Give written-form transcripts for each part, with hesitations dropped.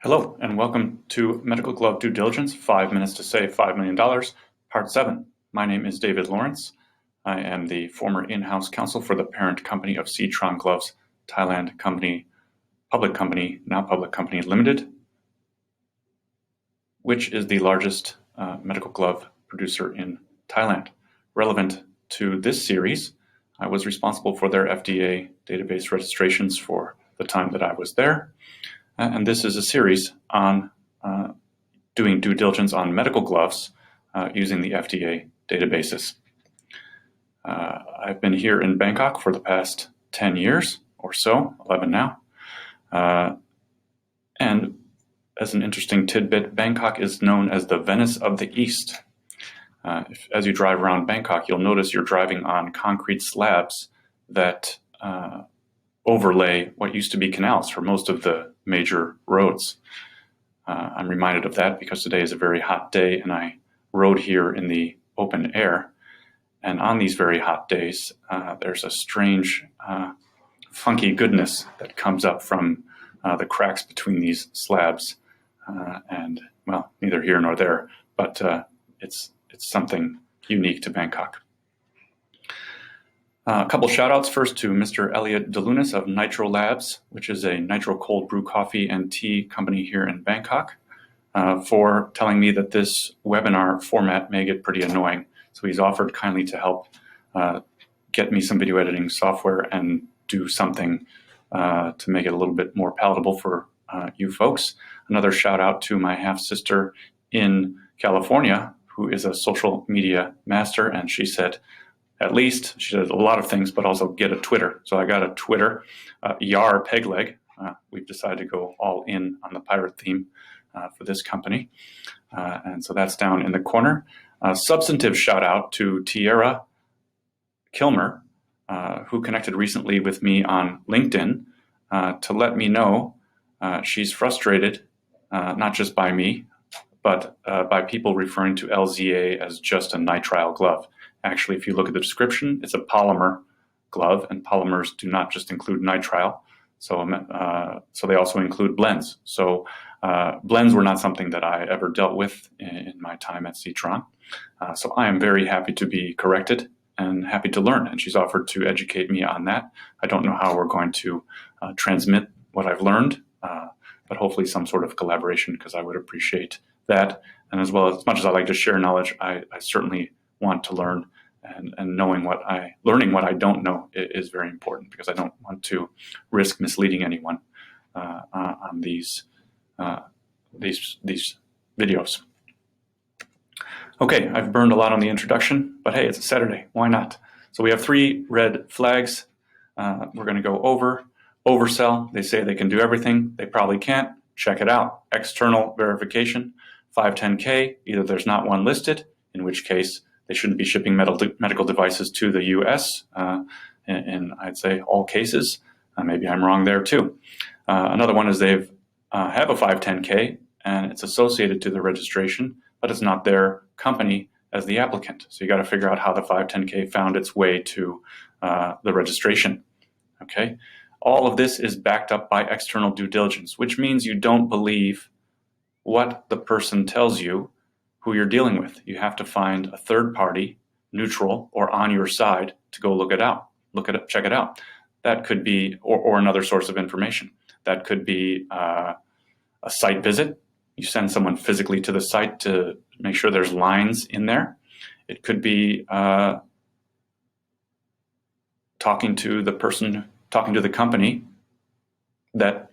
Hello, and welcome to Medical Glove Due Diligence, 5 Minutes to Save $5 Million, Part 7. My name is David Lawrence. I am the former in-house counsel for the parent company of Sri Trang Gloves, Thailand company, public company, now public company limited, which is the largest medical glove producer in Thailand. Relevant to this series, I was responsible for their FDA database registrations for the time that I was there. And this is a series on doing due diligence on medical gloves using the FDA databases. I've been here in Bangkok for the past 10 years or so, 11 now. And as an interesting tidbit, Bangkok is known as the Venice of the East. As you drive around Bangkok, you'll notice you're driving on concrete slabs that overlay what used to be canals for most of the major roads. I'm reminded of that because today is a very hot day and I rode here in the open air. And on these very hot days, there's a strange, funky goodness that comes up from the cracks between these slabs. And, well, neither here nor there, but it's something unique to Bangkok. A couple shout outs first to Mr. Elliot DeLunas of Nitro Labs, which is a nitro cold brew coffee and tea company here in Bangkok, for telling me that this webinar format may get pretty annoying. So he's offered kindly to help get me some video editing software and do something to make it a little bit more palatable for you folks. Another shout out to my half sister in California, who is a social media master, and she said, at least, she does a lot of things, but also get a Twitter. So I got a Twitter, Yar Pegleg. We've decided to go all in on the pirate theme for this company. And so that's down in the corner. Substantive shout out to Tierra Kilmer, who connected recently with me on LinkedIn to let me know she's frustrated, not just by me, but by people referring to LZA as just a nitrile glove. Actually, if you look at the description, it's a polymer glove, and polymers do not just include nitrile. So they also include blends. So blends were not something that I ever dealt with in my time at Sri Trang. So I am very happy to be corrected and happy to learn. And she's offered to educate me on that. I don't know how we're going to transmit what I've learned, but hopefully some sort of collaboration, because I would appreciate that. And as well, as much as I like to share knowledge, I certainly want to learn, and learning what I don't know is very important, because I don't want to risk misleading anyone on these videos. Okay, I've burned a lot on the introduction, but hey, it's a Saturday, why not? So we have 3 red flags. We're going to go oversell. They say they can do everything. They probably can't. Check it out. External verification, 510K. Either there's not one listed, in which case they shouldn't be shipping medical devices to the U.S. In I'd say all cases. Maybe I'm wrong there too. Another one is they've have a 510K and it's associated to the registration, but it's not their company as the applicant. So you got to figure out how the 510K found its way to the registration. Okay. All of this is backed up by external due diligence, which means you don't believe what the person tells you who you're dealing with. You have to find a third party, neutral or on your side, to go look it out, check it out. That could be, or another source of information. That could be a site visit. You send someone physically to the site to make sure there's lines in there. It could be talking to the company that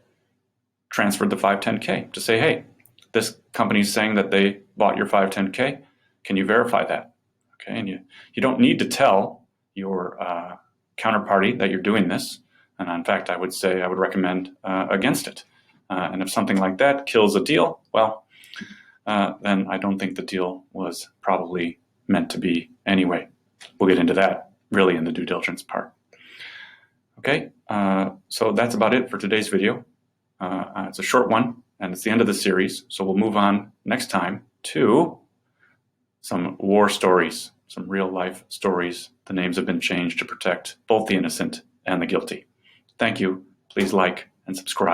transferred the 510K to say, hey, this company's saying that they bought your 510K. Can you verify that? Okay, and you don't need to tell your counterparty that you're doing this. And in fact, I would recommend against it. And if something like that kills a deal, well, then I don't think the deal was probably meant to be anyway. We'll get into that really in the due diligence part. Okay, so that's about it for today's video. It's a short one, and it's the end of the series, so we'll move on next time to some war stories, some real-life stories. The names have been changed to protect both the innocent and the guilty. Thank you. Please like and subscribe.